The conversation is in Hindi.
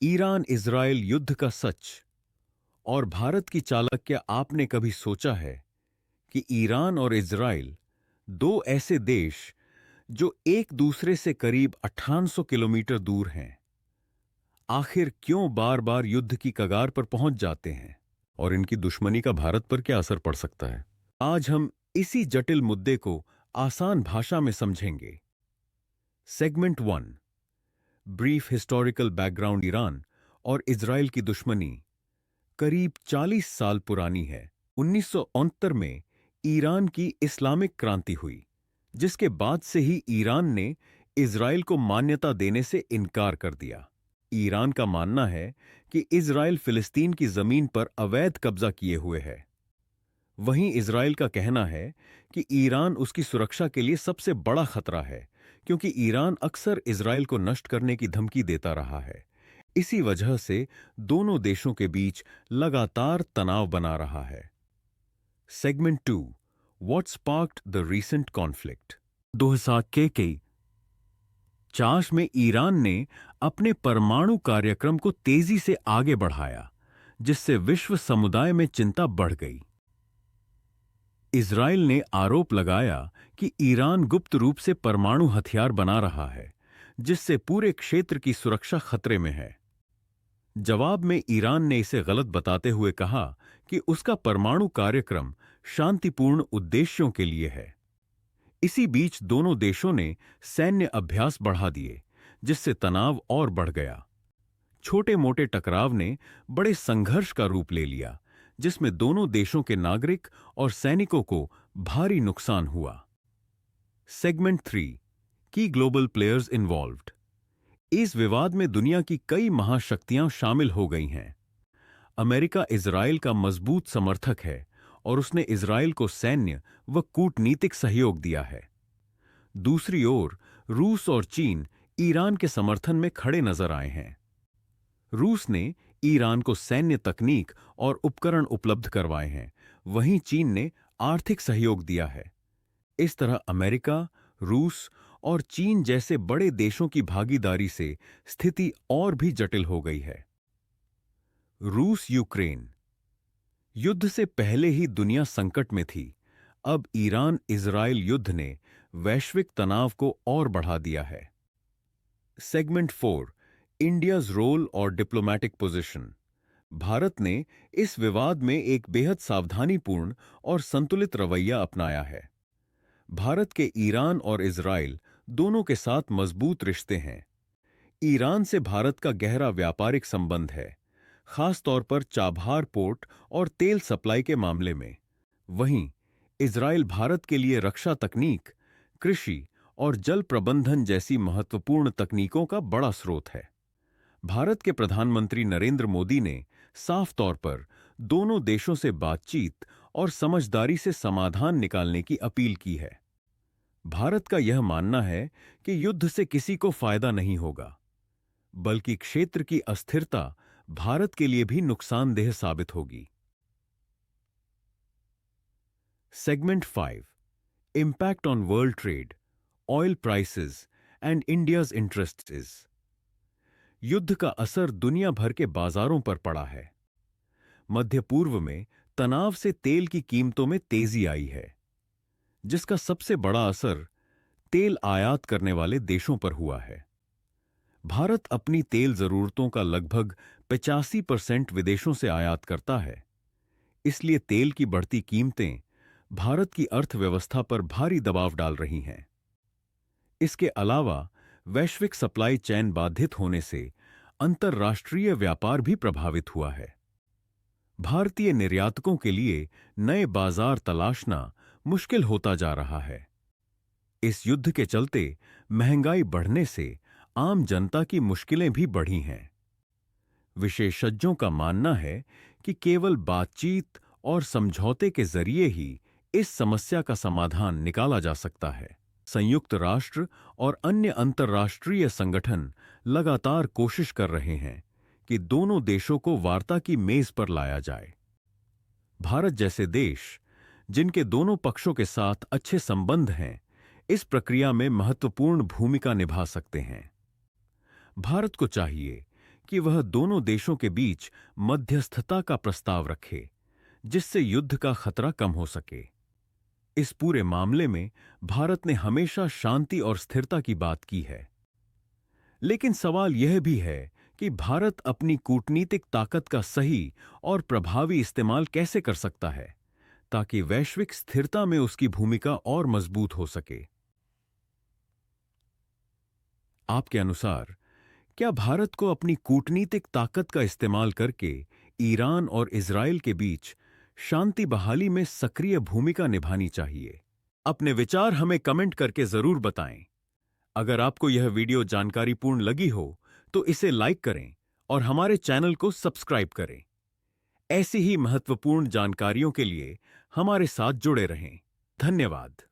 ईरान इजराइल युद्ध का सच और भारत की चाणक्य। आपने कभी सोचा है कि ईरान और इजराइल दो ऐसे देश जो एक दूसरे से करीब 1800 किलोमीटर दूर हैं, आखिर क्यों बार बार युद्ध की कगार पर पहुंच जाते हैं और इनकी दुश्मनी का भारत पर क्या असर पड़ सकता है? आज हम इसी जटिल मुद्दे को आसान भाषा में समझेंगे। Segment 1, brief historical background. Iran और इजराइल की दुश्मनी करीब 40 साल पुरानी है। 1969 में ईरान की इस्लामिक क्रांति हुई, जिसके बाद से ही ईरान ने इजराइल को मान्यता देने से इनकार कर दिया। ईरान का मानना है कि इजराइल फिलिस्तीन की जमीन पर अवैध कब्जा किए हुए है। वहीं इजराइल का कहना है कि ईरान उसकी सुरक्षा के लिए सबसे बड़ा खतरा है, क्योंकि ईरान अक्सर इजराइल को नष्ट करने की धमकी देता रहा है। इसी वजह से दोनों देशों के बीच लगातार तनाव बना रहा है। Segment 2, what sparked the recent conflict. 2004 में ईरान ने अपने परमाणु कार्यक्रम को तेजी से आगे बढ़ाया, जिससे विश्व समुदाय में चिंता बढ़ गई। इजराइल ने आरोप लगाया कि ईरान गुप्त रूप से परमाणु हथियार बना रहा है, जिससे पूरे क्षेत्र की सुरक्षा खतरे में है। जवाब में ईरान ने इसे गलत बताते हुए कहा कि उसका परमाणु कार्यक्रम शांतिपूर्ण उद्देश्यों के लिए है। इसी बीच दोनों देशों ने सैन्य अभ्यास बढ़ा दिए, जिससे तनाव और बढ़ गया। छोटे-मोटे टकराव ने बड़े संघर्ष का रूप ले लिया, जिसमें दोनों देशों के नागरिक और सैनिकों को भारी नुकसान हुआ। सेगमेंट 3, की ग्लोबल प्लेयर्स इन्वॉल्व्ड। इस विवाद में दुनिया की कई महाशक्तियां शामिल हो गई हैं। अमेरिका इजराइल का मजबूत समर्थक है और उसने इजराइल को सैन्य व कूटनीतिक सहयोग दिया है। दूसरी ओर रूस और चीन ईरान के समर्थन में खड़े नजर आए हैं। रूस ने ईरान को सैन्य तकनीक और उपकरण उपलब्ध करवाए हैं, वहीं चीन ने आर्थिक सहयोग दिया है। इस तरह अमेरिका, रूस और चीन जैसे बड़े देशों की भागीदारी से स्थिति और भी जटिल हो गई है। रूस यूक्रेन युद्ध से पहले ही दुनिया संकट में थी। अब ईरान इजराइल युद्ध ने वैश्विक तनाव को और बढ़ा दिया है। सेगमेंट 4, इंडियाज रोल और डिप्लोमैटिक पोजीशन। भारत ने इस विवाद में एक बेहद सावधानीपूर्ण और संतुलित रवैया अपनाया है। भारत के ईरान और इजराइल दोनों के साथ मजबूत रिश्ते हैं। ईरान से भारत का गहरा व्यापारिक संबंध है, खास तौर पर चाबहार पोर्ट और तेल सप्लाई के मामले में। वहीं इजराइल भारत के लिए रक्षा तकनीक, कृषि और जल प्रबंधन जैसी महत्वपूर्ण तकनीकों का बड़ा स्रोत है। भारत के प्रधानमंत्री नरेंद्र मोदी ने साफ तौर पर दोनों देशों से बातचीत और समझदारी से समाधान निकालने की अपील की है। भारत का यह मानना है कि युद्ध से किसी को फायदा नहीं होगा, बल्कि क्षेत्र की अस्थिरता भारत के लिए भी नुकसानदेह साबित होगी। Segment 5, impact on world trade, oil prices and India's interests. युद्ध का असर दुनिया भर के बाजारों पर पड़ा है। मध्य पूर्व में तनाव से तेल की कीमतों में तेजी आई है, जिसका सबसे बड़ा असर तेल आयात करने वाले देशों पर हुआ है। भारत अपनी तेल जरूरतों का लगभग 85% विदेशों से आयात करता है। इसलिए तेल की बढ़ती कीमतें भारत की अर्थव्यवस्था पर भारी दबाव डाल रही हैं। इसके अलावा वैश्विक सप्लाई चेन बाधित होने से अंतर्राष्ट्रीय व्यापार भी प्रभावित हुआ है। भारतीय निर्यातकों के लिए नए बाजार तलाशना मुश्किल होता जा रहा है। इस युद्ध के चलते महंगाई बढ़ने से आम जनता की मुश्किलें भी बढ़ी हैं। विशेषज्ञों का मानना है कि केवल बातचीत और समझौते के जरिए ही इस समस्या का समाधान निकाला जा सकता है। संयुक्त राष्ट्र और अन्य अंतर्राष्ट्रीय संगठन लगातार कोशिश कर रहे हैं कि दोनों देशों को वार्ता की मेज पर लाया जाए। भारत जैसे देश, जिनके दोनों पक्षों के साथ अच्छे संबंध हैं, इस प्रक्रिया में महत्वपूर्ण भूमिका निभा सकते हैं। भारत को चाहिए कि वह दोनों देशों के बीच मध्यस्थता का प्रस्ताव रखे, जिससे युद्ध का खतरा कम हो सके। इस पूरे मामले में भारत ने हमेशा शांति और स्थिरता की बात की है। लेकिन सवाल यह भी है कि भारत अपनी कूटनीतिक ताकत का सही और प्रभावी इस्तेमाल कैसे कर सकता है, ताकि वैश्विक स्थिरता में उसकी भूमिका और मजबूत हो सके। आपके अनुसार क्या भारत को अपनी कूटनीतिक ताकत का इस्तेमाल करके ईरान और इजराइल के बीच शांति बहाली में सक्रिय भूमिका निभानी चाहिए? अपने विचार हमें कमेंट करके जरूर बताएं। अगर आपको यह वीडियो जानकारीपूर्ण लगी हो तो इसे लाइक करें और हमारे चैनल को सब्सक्राइब करें। ऐसी ही महत्वपूर्ण जानकारियों के लिए हमारे साथ जुड़े रहें। धन्यवाद।